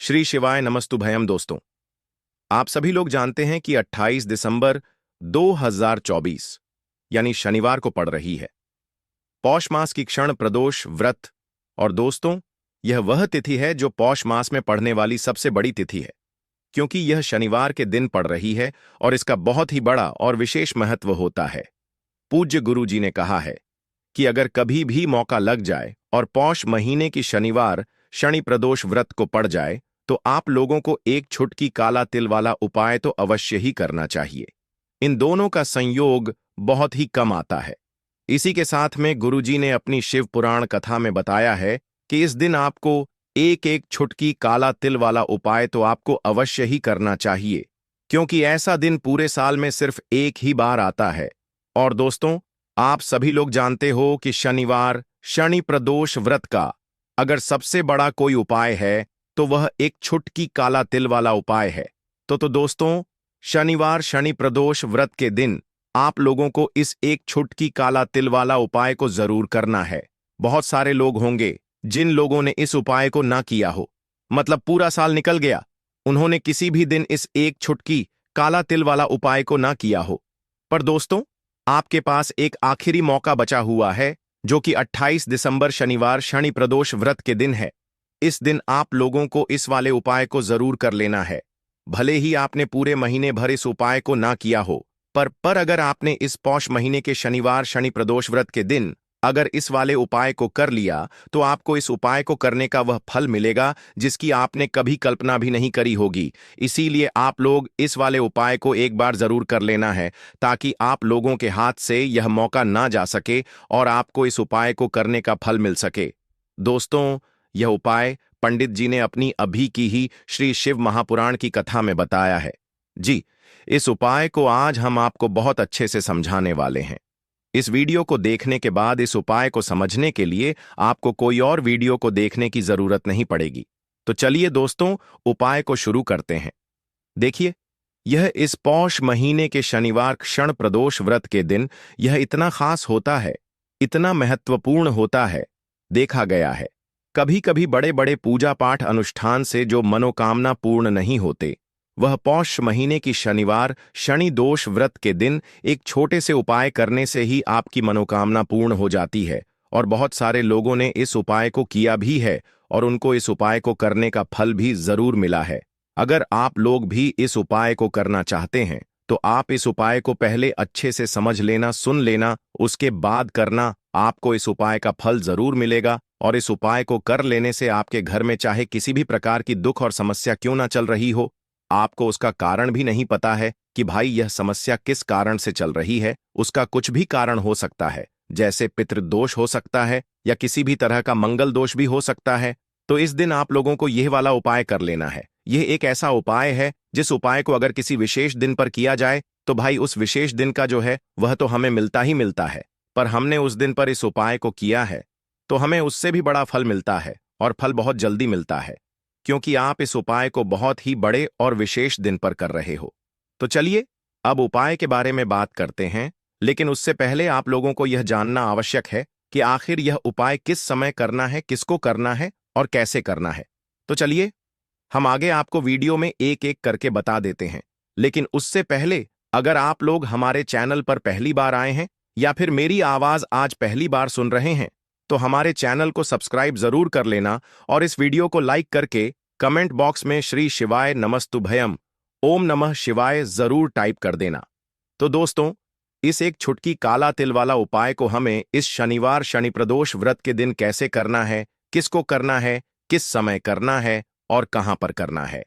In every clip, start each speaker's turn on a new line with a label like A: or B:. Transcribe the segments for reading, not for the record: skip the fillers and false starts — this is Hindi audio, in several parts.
A: श्री शिवाय नमस्तुभयम दोस्तों। आप सभी लोग जानते हैं कि 28 दिसंबर 2024 यानी शनिवार को पड़ रही है पौष मास की क्षण प्रदोष व्रत। और दोस्तों, यह वह तिथि है जो पौष मास में पड़ने वाली सबसे बड़ी तिथि है, क्योंकि यह शनिवार के दिन पड़ रही है और इसका बहुत ही बड़ा और विशेष महत्व होता है। पूज्य गुरु जी ने कहा है कि अगर कभी भी मौका लग जाए और पौष महीने की शनिवार शनि प्रदोष व्रत को पड़ जाए तो आप लोगों को एक छुटकी काला तिल वाला उपाय तो अवश्य ही करना चाहिए। इन दोनों का संयोग बहुत ही कम आता है। इसी के साथ में गुरुजी ने अपनी शिव पुराण कथा में बताया है कि इस दिन आपको एक एक छुटकी काला तिल वाला उपाय तो आपको अवश्य ही करना चाहिए, क्योंकि ऐसा दिन पूरे साल में सिर्फ एक ही बार आता है। और दोस्तों, आप सभी लोग जानते हो कि शनिवार शनि प्रदोष व्रत का अगर सबसे बड़ा कोई उपाय है तो वह एक छुटकी काला तिल वाला उपाय है। तो दोस्तों, शनिवार शनि प्रदोष व्रत के दिन आप लोगों को इस एक छुटकी काला तिल वाला उपाय को जरूर करना है। बहुत सारे लोग होंगे जिन लोगों ने इस उपाय को ना किया हो, मतलब पूरा साल निकल गया, उन्होंने किसी भी दिन इस एक छुटकी काला तिल वाला उपाय को ना किया हो। पर दोस्तों, आपके पास एक आखिरी मौका बचा हुआ है, जो कि 28 दिसंबर शनिवार शनि प्रदोष व्रत के दिन है। इस दिन आप लोगों को इस वाले उपाय को जरूर कर लेना है। भले ही आपने पूरे महीने भर इस उपाय को ना किया हो, पर अगर आपने इस पौष महीने के शनिवार शनि प्रदोष व्रत के दिन अगर इस वाले उपाय को कर लिया तो आपको इस उपाय को करने का वह फल मिलेगा जिसकी आपने कभी कल्पना भी नहीं करी होगी। इसीलिए आप लोग इस वाले उपाय को एक बार जरूर कर लेना है, ताकि आप लोगों के हाथ से यह मौका ना जा सके और आपको इस उपाय को करने का फल मिल सके। दोस्तों, यह उपाय पंडित जी ने अपनी अभी की ही श्री शिव महापुराण की कथा में बताया है। जी, इस उपाय को आज हम आपको बहुत अच्छे से समझाने वाले हैं। इस वीडियो को देखने के बाद इस उपाय को समझने के लिए आपको कोई और वीडियो को देखने की जरूरत नहीं पड़ेगी। तो चलिए दोस्तों, उपाय को शुरू करते हैं। देखिए, यह इस पौष महीने के शनिवार क्षण प्रदोष व्रत के दिन यह इतना खास होता है, इतना महत्वपूर्ण होता है। देखा गया है कभी कभी बड़े बड़े पूजा पाठ अनुष्ठान से जो मनोकामना पूर्ण नहीं होते, वह पौष महीने की शनिवार शनि दोष व्रत के दिन एक छोटे से उपाय करने से ही आपकी मनोकामना पूर्ण हो जाती है। और बहुत सारे लोगों ने इस उपाय को किया भी है और उनको इस उपाय को करने का फल भी जरूर मिला है। अगर आप लोग भी इस उपाय को करना चाहते हैं तो आप इस उपाय को पहले अच्छे से समझ लेना, सुन लेना, उसके बाद करना। आपको इस उपाय का फल जरूर मिलेगा और इस उपाय को कर लेने से आपके घर में चाहे किसी भी प्रकार की दुख और समस्या क्यों ना चल रही हो, आपको उसका कारण भी नहीं पता है कि भाई यह समस्या किस कारण से चल रही है, उसका कुछ भी कारण हो सकता है, जैसे पितृदोष हो सकता है या किसी भी तरह का मंगल दोष भी हो सकता है। तो इस दिन आप लोगों को यह वाला उपाय कर लेना है। यह एक ऐसा उपाय है जिस उपाय को अगर किसी विशेष दिन पर किया जाए तो भाई उस विशेष दिन का जो है वह तो हमें मिलता ही मिलता है, पर हमने उस दिन पर इस उपाय को किया है तो हमें उससे भी बड़ा फल मिलता है, और फल बहुत जल्दी मिलता है, क्योंकि आप इस उपाय को बहुत ही बड़े और विशेष दिन पर कर रहे हो। तो चलिए अब उपाय के बारे में बात करते हैं, लेकिन उससे पहले आप लोगों को यह जानना आवश्यक है कि आखिर यह उपाय किस समय करना है, किसको करना है और कैसे करना है। तो चलिए हम आगे आपको वीडियो में एक एक करके बता देते हैं। लेकिन उससे पहले अगर आप लोग हमारे चैनल पर पहली बार आए हैं या फिर मेरी आवाज आज पहली बार सुन रहे हैं तो हमारे चैनल को सब्सक्राइब जरूर कर लेना और इस वीडियो को लाइक करके कमेंट बॉक्स में श्री शिवाय नमस्तुभयम ओम नमः शिवाय जरूर टाइप कर देना। तो दोस्तों, इस एक छुटकी काला तिल वाला उपाय को हमें इस शनिवार शनि प्रदोष व्रत के दिन कैसे करना है, किसको करना है, किस समय करना है और कहां पर करना है,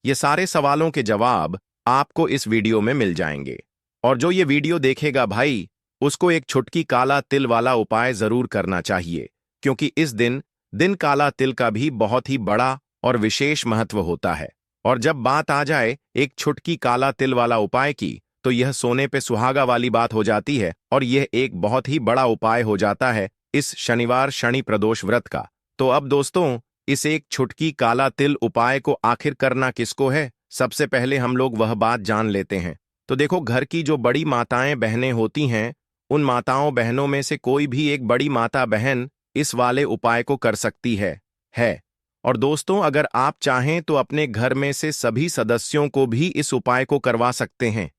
A: ये सारे सवालों के जवाब आपको इस वीडियो में मिल जाएंगे। और जो ये वीडियो देखेगा भाई, उसको एक छुटकी काला तिल वाला उपाय जरूर करना चाहिए, क्योंकि इस दिन काला तिल का भी बहुत ही बड़ा और विशेष महत्व होता है। और जब बात आ जाए एक छुटकी काला तिल वाला उपाय की, तो यह सोने पे सुहागा वाली बात हो जाती है और यह एक बहुत ही बड़ा उपाय हो जाता है इस शनिवार शनि प्रदोष व्रत का। तो अब दोस्तों, इस एक छुटकी काला तिल उपाय को आखिर करना किसको है, सबसे पहले हम लोग वह बात जान लेते हैं। तो देखो, घर की जो बड़ी माताएं बहनें होती हैं, उन माताओं बहनों में से कोई भी एक बड़ी माता बहन इस वाले उपाय को कर सकती है। और दोस्तों, अगर आप चाहें तो अपने घर में से सभी सदस्यों को भी इस उपाय को करवा सकते हैं।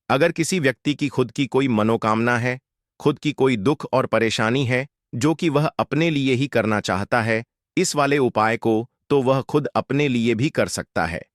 A: अगर किसी व्यक्ति की खुद की कोई मनोकामना है, खुद की कोई दुख और परेशानी है जो कि वह अपने लिए ही करना चाहता है, इस वाले उपाय को तो वह खुद अपने लिए भी कर सकता है।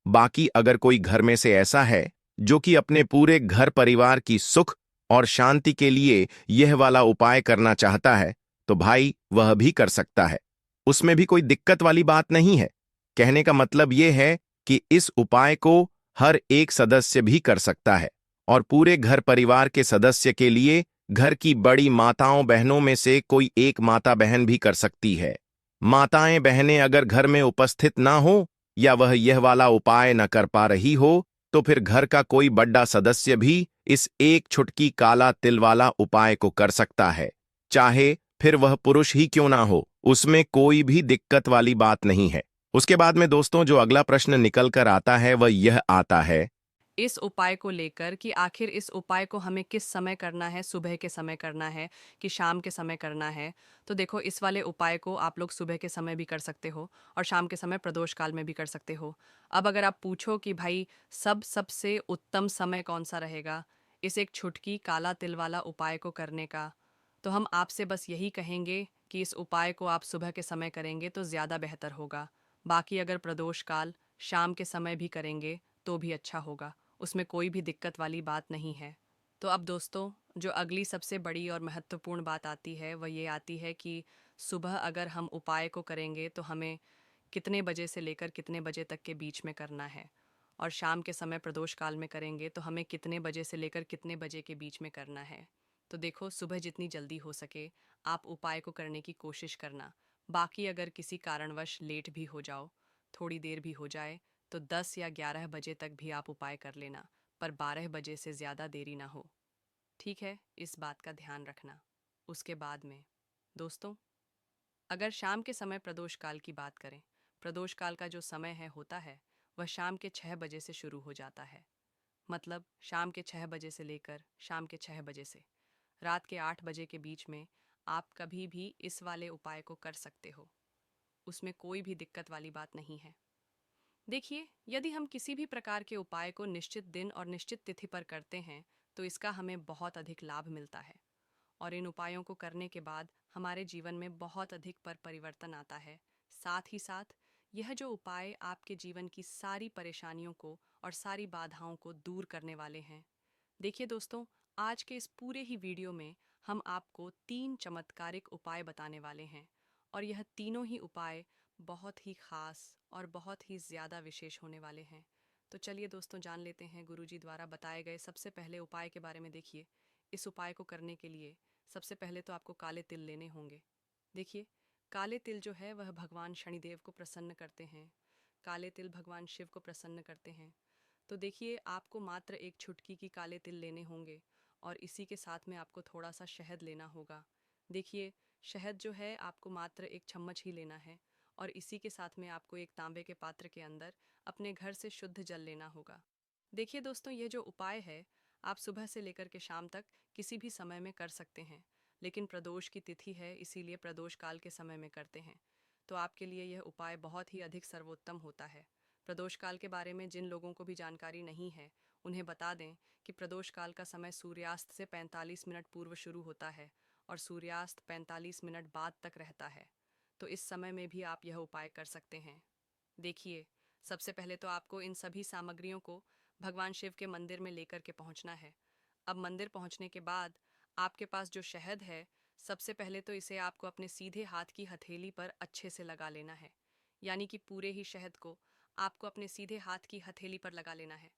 A: बाकी अगर कोई घर में से ऐसा है जो कि अपने पूरे घर परिवार की सुख और शांति के लिए यह वाला उपाय करना चाहता है, तो भाई वह भी कर सकता है। उसमें भी कोई दिक्कत वाली बात नहीं है। कहने का मतलब यह है कि इस उपाय को हर एक सदस्य भी कर सकता है और पूरे घर परिवार के सदस्य के लिए घर की बड़ी माताओं बहनों में से कोई एक माता बहन भी कर सकती है। माताएं बहनें अगर घर में उपस्थित ना हो या वह यह वाला उपाय न कर पा रही हो, तो फिर घर का कोई बड़ा सदस्य भी इस एक छुटकी काला तिल वाला उपाय को कर सकता है, चाहे फिर वह पुरुष ही क्यों ना हो। उसमें कोई भी दिक्कत वाली बात नहीं है। उसके बाद में दोस्तों जो अगला प्रश्न निकल कर आता है वह यह आता है
B: इस उपाय को लेकर कि आखिर इस उपाय को हमें किस समय करना है, सुबह के समय करना है कि शाम के समय करना है। तो देखो, इस वाले उपाय को आप लोग सुबह के समय भी कर सकते हो और शाम के समय प्रदोष काल में भी कर सकते हो। अब अगर आप पूछो कि भाई सबसे उत्तम समय कौन सा रहेगा इस एक छुटकी काला तिल वाला उपाय को करने का, तो हम आपसे बस यही कहेंगे कि इस उपाय को आप सुबह के समय करेंगे तो ज़्यादा बेहतर होगा। बाकी अगर प्रदोष काल शाम के समय भी करेंगे तो भी अच्छा होगा, उसमें कोई भी दिक्कत वाली बात नहीं है। तो अब दोस्तों, जो अगली सबसे बड़ी और महत्वपूर्ण बात आती है वह ये आती है कि सुबह अगर हम उपाय को करेंगे तो हमें कितने बजे से लेकर कितने बजे तक के बीच में करना है, और शाम के समय प्रदोष काल में करेंगे तो हमें कितने बजे से लेकर कितने बजे के बीच में करना है। तो देखो, सुबह जितनी जल्दी हो सके आप उपाय को करने की कोशिश करना। बाकी अगर किसी कारणवश लेट भी हो जाओ, थोड़ी देर भी हो जाए, तो 10 या 11 बजे तक भी आप उपाय कर लेना, पर 12 बजे से ज़्यादा देरी ना हो। ठीक है, इस बात का ध्यान रखना। उसके बाद में दोस्तों, अगर शाम के समय प्रदोष काल की बात करें, प्रदोष काल का जो समय है होता है वह शाम के 6 बजे से शुरू हो जाता है। मतलब शाम के 6 बजे से लेकर शाम के 6 बजे से रात के 8 बजे के बीच में आप कभी भी इस वाले उपाय को कर सकते हो। उसमें कोई भी दिक्कत वाली बात नहीं है। देखिए, यदि हम किसी भी प्रकार के उपाय को निश्चित दिन और निश्चित तिथि पर करते हैं तो इसका हमें बहुत अधिक लाभ मिलता है, और इन उपायों को करने के बाद हमारे जीवन में बहुत अधिक परिवर्तन आता है। साथ ही साथ यह जो उपाय आपके जीवन की सारी परेशानियों को और सारी बाधाओं को दूर करने वाले हैं। देखिए दोस्तों, आज के इस पूरे ही वीडियो में हम आपको 3 चमत्कारिक उपाय बताने वाले हैं, और यह तीनों ही उपाय बहुत ही खास और बहुत ही ज़्यादा विशेष होने वाले हैं। तो चलिए दोस्तों, जान लेते हैं गुरुजी द्वारा बताए गए सबसे पहले उपाय के बारे में। देखिए, इस उपाय को करने के लिए सबसे पहले तो आपको काले तिल लेने होंगे। देखिए, काले तिल जो है वह भगवान शनिदेव को प्रसन्न करते हैं, काले तिल भगवान शिव को प्रसन्न करते हैं। तो देखिए, आपको मात्र एक छुटकी की काले तिल लेने होंगे, और इसी के साथ में आपको थोड़ा सा शहद लेना होगा। देखिए, शहद जो है आपको मात्र एक चम्मच ही लेना है, और इसी के साथ में आपको एक तांबे के पात्र के अंदर अपने घर से शुद्ध जल लेना होगा। देखिए दोस्तों, ये जो उपाय है आप सुबह से लेकर के शाम तक किसी भी समय में कर सकते हैं, लेकिन प्रदोष की तिथि है इसीलिए प्रदोष काल के समय में करते हैं। तो आपके लिए यह उपाय बहुत ही अधिक सर्वोत्तम होता है। प्रदोष काल के बारे में जिन लोगों को भी जानकारी नहीं है उन्हें बता दें कि प्रदोष काल का समय सूर्यास्त से 45 मिनट पूर्व शुरू होता है और सूर्यास्त 45 मिनट बाद तक रहता है। तो इस समय में भी आप यह उपाय कर सकते हैं। देखिए, सबसे पहले तो आपको इन सभी सामग्रियों को भगवान शिव के मंदिर में लेकर के पहुंचना है। अब मंदिर पहुंचने के बाद आपके पास जो शहद है, सबसे पहले तो इसे आपको अपने सीधे हाथ की हथेली पर अच्छे से लगा लेना है। यानी कि पूरे ही शहद को आपको अपने सीधे हाथ की हथेली पर लगा लेना है।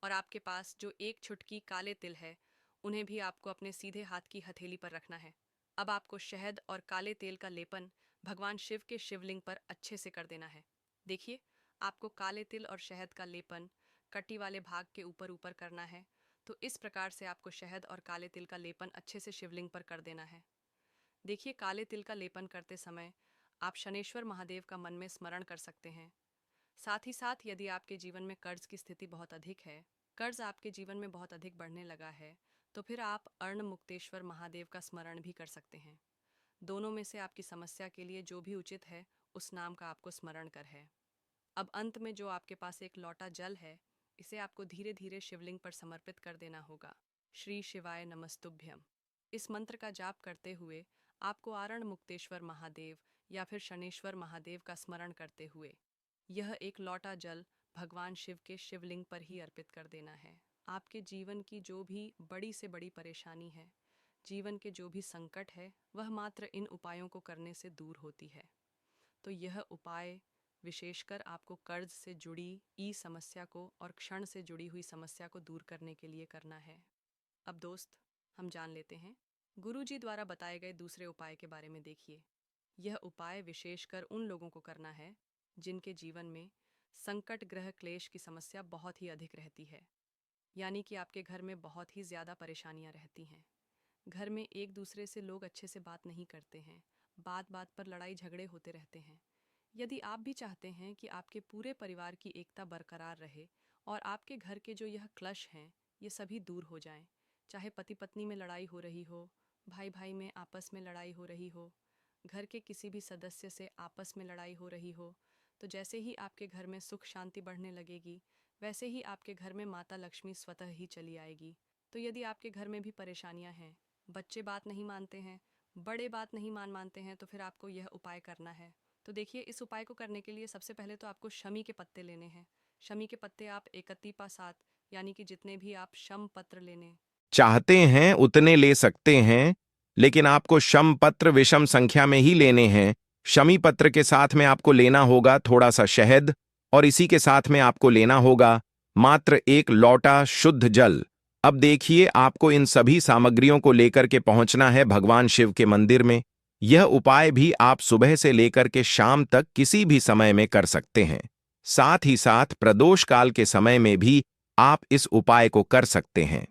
B: और आपके पास जो एक छुटकी काले तिल है उन्हें भी आपको अपने सीधे हाथ की हथेली पर रखना है। अब आपको शहद और काले तेल का लेपन भगवान शिव के शिवलिंग पर अच्छे से कर देना है। देखिए, आपको काले तिल और शहद का लेपन कटी वाले भाग के ऊपर ऊपर करना है। तो इस प्रकार से आपको शहद और काले तिल का लेपन अच्छे से शिवलिंग पर कर देना है। देखिए, काले तिल का लेपन करते समय आप शनेश्वर महादेव का मन में स्मरण कर सकते हैं। साथ ही साथ यदि आपके जीवन में कर्ज की स्थिति बहुत अधिक है, कर्ज आपके जीवन में बहुत अधिक बढ़ने लगा है, तो फिर आप अर्ण मुक्तेश्वर महादेव का स्मरण भी कर सकते हैं। दोनों में से आपकी समस्या के लिए जो भी उचित है उस नाम का आपको स्मरण कर है। अब अंत में जो आपके पास एक लोटा जल है, इसे आपको धीरे धीरे शिवलिंग पर समर्पित कर देना होगा। श्री शिवाय नमस्तुभ्यम। इस मंत्र का जाप करते हुए आपको आरण मुक्तेश्वर महादेव या फिर शनेश्वर महादेव का स्मरण करते हुए यह एक लोटा जल भगवान शिव के शिवलिंग पर ही अर्पित कर देना है। आपके जीवन की जो भी बड़ी से बड़ी परेशानी है, जीवन के जो भी संकट है, वह मात्र इन उपायों को करने से दूर होती है। तो यह उपाय विशेषकर आपको कर्ज से जुड़ी ई समस्या को और क्षण से जुड़ी हुई समस्या को दूर करने के लिए करना है। अब दोस्त, हम जान लेते हैं गुरुजी द्वारा बताए गए दूसरे उपाय के बारे में। देखिए, यह उपाय विशेषकर उन लोगों को करना है जिनके जीवन में संकट ग्रह क्लेश की समस्या बहुत ही अधिक रहती है। यानी कि आपके घर में बहुत ही ज़्यादा परेशानियां रहती हैं। घर में एक दूसरे से लोग अच्छे से बात नहीं करते हैं, बात बात पर लड़ाई झगड़े होते रहते हैं। यदि आप भी चाहते हैं कि आपके पूरे परिवार की एकता बरकरार रहे और आपके घर के जो यह क्लश हैं ये सभी दूर हो जाएं, चाहे पति पत्नी में लड़ाई हो रही हो, भाई भाई में आपस में लड़ाई हो रही हो, घर के किसी भी सदस्य से आपस में लड़ाई हो रही हो, तो जैसे ही आपके घर में सुख शांति बढ़ने लगेगी, वैसे ही आपके घर में माता लक्ष्मी स्वतः ही चली आएगी। तो यदि आपके घर में भी परेशानियां हैं, बच्चे बात नहीं मानते हैं, बड़े बात नहीं मानते हैं, तो फिर आपको यह उपाय करना है। तो देखिए, इस उपाय को करने के लिए सबसे पहले तो आपको शमी के पत्ते लेने हैं। शमी के पत्ते आप 31 यानी कि जितने भी आप शम पत्र लेने
A: चाहते हैं उतने ले सकते हैं, लेकिन आपको शम पत्र विषम संख्या में ही लेने हैं। शमी पत्र के साथ में आपको लेना होगा थोड़ा सा शहद, और इसी के साथ में आपको लेना होगा मात्र एक लोटा शुद्ध जल। अब देखिए, आपको इन सभी सामग्रियों को लेकर के पहुंचना है भगवान शिव के मंदिर में। यह उपाय भी आप सुबह से लेकर के शाम तक किसी भी समय में कर सकते हैं। साथ ही साथ प्रदोष काल के समय में भी आप इस उपाय को कर सकते हैं।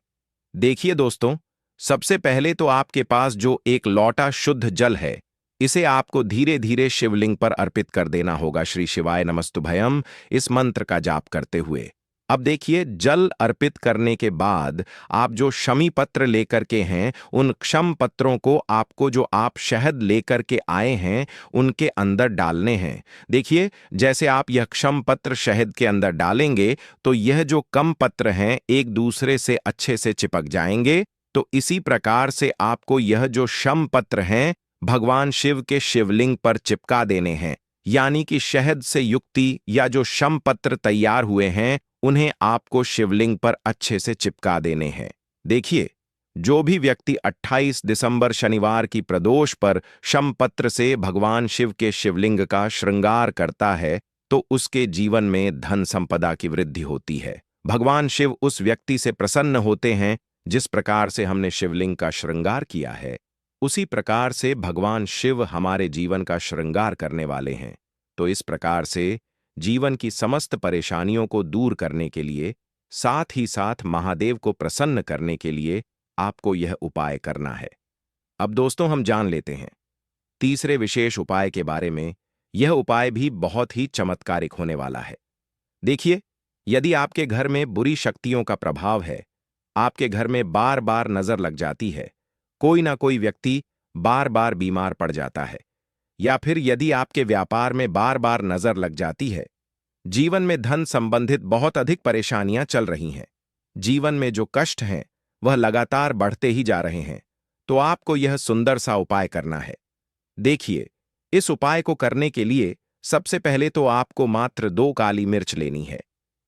A: देखिए दोस्तों, सबसे पहले तो आपके पास जो एक लोटा शुद्ध जल है, इसे आपको धीरे धीरे शिवलिंग पर अर्पित कर देना होगा श्री शिवाय नमस्तुभयम इस मंत्र का जाप करते हुए। अब देखिए, जल अर्पित करने के बाद आप जो शमी पत्र लेकर के हैं, उन क्षम पत्रों को आपको जो आप शहद लेकर के आए हैं उनके अंदर डालने हैं। देखिए, जैसे आप यह क्षम पत्र शहद के अंदर डालेंगे तो यह जो कम पत्र हैं एक दूसरे से अच्छे से चिपक जाएंगे। तो इसी प्रकार से आपको यह जो शम पत्र हैं भगवान शिव के शिवलिंग पर चिपका देने हैं। यानी कि शहद से युक्ति या जो शम पत्र तैयार हुए हैं उन्हें आपको शिवलिंग पर अच्छे से चिपका देने हैं। देखिए, जो भी व्यक्ति 28 दिसंबर शनिवार की प्रदोष पर शम पत्र से भगवान शिव के शिवलिंग का श्रृंगार करता है तो उसके जीवन में धन संपदा की वृद्धि होती है। भगवान शिव उस व्यक्ति से प्रसन्न होते हैं जिस प्रकार से हमने शिवलिंग का श्रृंगार किया है, उसी प्रकार से भगवान शिव हमारे जीवन का श्रृंगार करने वाले हैं। तो इस प्रकार से जीवन की समस्त परेशानियों को दूर करने के लिए, साथ ही साथ महादेव को प्रसन्न करने के लिए आपको यह उपाय करना है। अब दोस्तों, हम जान लेते हैं तीसरे विशेष उपाय के बारे में। यह उपाय भी बहुत ही चमत्कारिक होने वाला है। देखिए, यदि आपके घर में बुरी शक्तियों का प्रभाव है, आपके घर में बार बार नजर लग जाती है, कोई ना कोई व्यक्ति बार बार बीमार पड़ जाता है, या फिर यदि आपके व्यापार में बार बार नजर लग जाती है, जीवन में धन संबंधित बहुत अधिक परेशानियां चल रही हैं, जीवन में जो कष्ट हैं वह लगातार बढ़ते ही जा रहे हैं, तो आपको यह सुंदर सा उपाय करना है। देखिए, इस उपाय को करने के लिए सबसे पहले तो आपको मात्र 2 काली मिर्च लेनी है।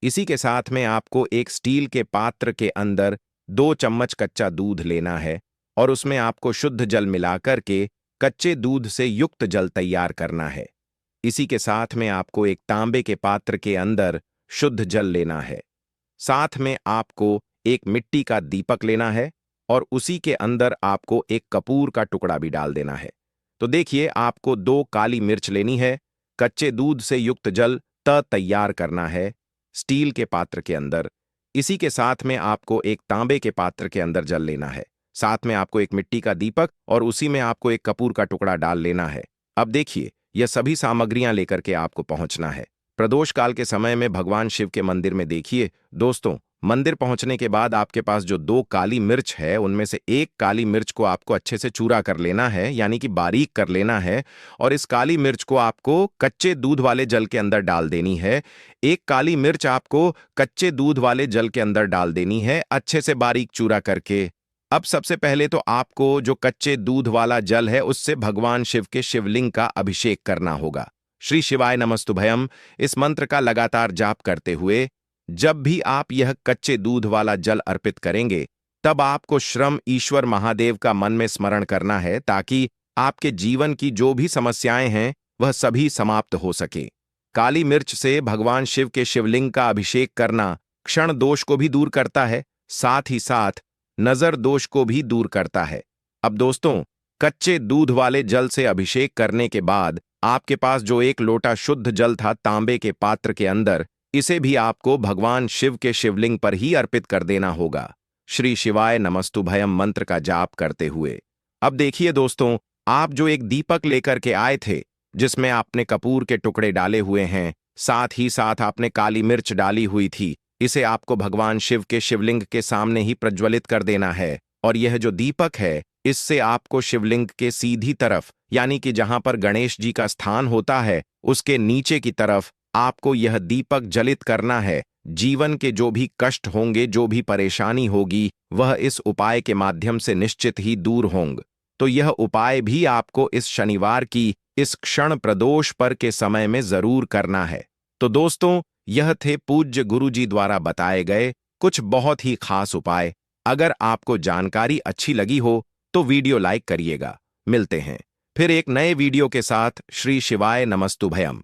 A: इसी के साथ में आपको एक स्टील के पात्र के अंदर 2 चम्मच कच्चा दूध लेना है और उसमें आपको शुद्ध जल मिलाकर के कच्चे दूध से युक्त जल तैयार करना है। इसी के साथ में आपको एक तांबे के पात्र के अंदर शुद्ध जल लेना है। साथ में आपको एक मिट्टी का दीपक लेना है और उसी के अंदर आपको एक कपूर का टुकड़ा भी डाल देना है। तो देखिए, आपको 2 काली मिर्च लेनी है, कच्चे दूध से युक्त जल तैयार करना है स्टील के पात्र के अंदर। इसी के साथ में आपको एक तांबे के पात्र के अंदर जल लेना है, साथ में आपको एक मिट्टी का दीपक और उसी में आपको एक कपूर का टुकड़ा डाल लेना है। अब देखिए, यह सभी सामग्रियां लेकर के आपको पहुंचना है प्रदोष काल के समय में भगवान शिव के मंदिर में। देखिए दोस्तों, मंदिर पहुंचने के बाद आपके पास जो 2 काली मिर्च है उनमें से एक काली मिर्च को आपको अच्छे से चूरा कर लेना है, यानी कि बारीक कर लेना है। और इस काली मिर्च को आपको कच्चे दूध वाले जल के अंदर डाल देनी है। एक काली मिर्च आपको कच्चे दूध वाले जल के अंदर डाल देनी है, अच्छे से बारीक चूरा करके। अब सबसे पहले तो आपको जो कच्चे दूध वाला जल है उससे भगवान शिव के शिवलिंग का अभिषेक करना होगा। श्री शिवाय नमस्तुभयम इस मंत्र का लगातार जाप करते हुए जब भी आप यह कच्चे दूध वाला जल अर्पित करेंगे, तब आपको श्रम ईश्वर महादेव का मन में स्मरण करना है, ताकि आपके जीवन की जो भी समस्याएं हैं वह सभी समाप्त हो सके। काली मिर्च से भगवान शिव के शिवलिंग का अभिषेक करना क्षण दोष को भी दूर करता है, साथ ही साथ नजर दोष को भी दूर करता है। अब दोस्तों, कच्चे दूध वाले जल से अभिषेक करने के बाद आपके पास जो एक लोटा शुद्ध जल था तांबे के पात्र के अंदर, इसे भी आपको भगवान शिव के शिवलिंग पर ही अर्पित कर देना होगा, श्री शिवाय नमस्तुभयम मंत्र का जाप करते हुए। अब देखिए दोस्तों, आप जो एक दीपक लेकर के आए थे जिसमें आपने कपूर के टुकड़े डाले हुए हैं, साथ ही साथ आपने काली मिर्च डाली हुई थी, इसे आपको भगवान शिव के शिवलिंग के सामने ही प्रज्वलित कर देना है। और यह जो दीपक है, इससे आपको शिवलिंग के सीधी तरफ, यानी कि जहां पर गणेश जी का स्थान होता है, उसके नीचे की तरफ आपको यह दीपक जलित करना है। जीवन के जो भी कष्ट होंगे, जो भी परेशानी होगी, वह इस उपाय के माध्यम से निश्चित ही दूर होंगे। तो यह उपाय भी आपको इस शनिवार की इस क्षण प्रदोष पर के समय में जरूर करना है। तो दोस्तों, यह थे पूज्य गुरु जी द्वारा बताए गए कुछ बहुत ही खास उपाय। अगर आपको जानकारी अच्छी लगी हो तो वीडियो लाइक करिएगा। मिलते हैं फिर एक नए वीडियो के साथ। श्री शिवाय नमस्तुभयम।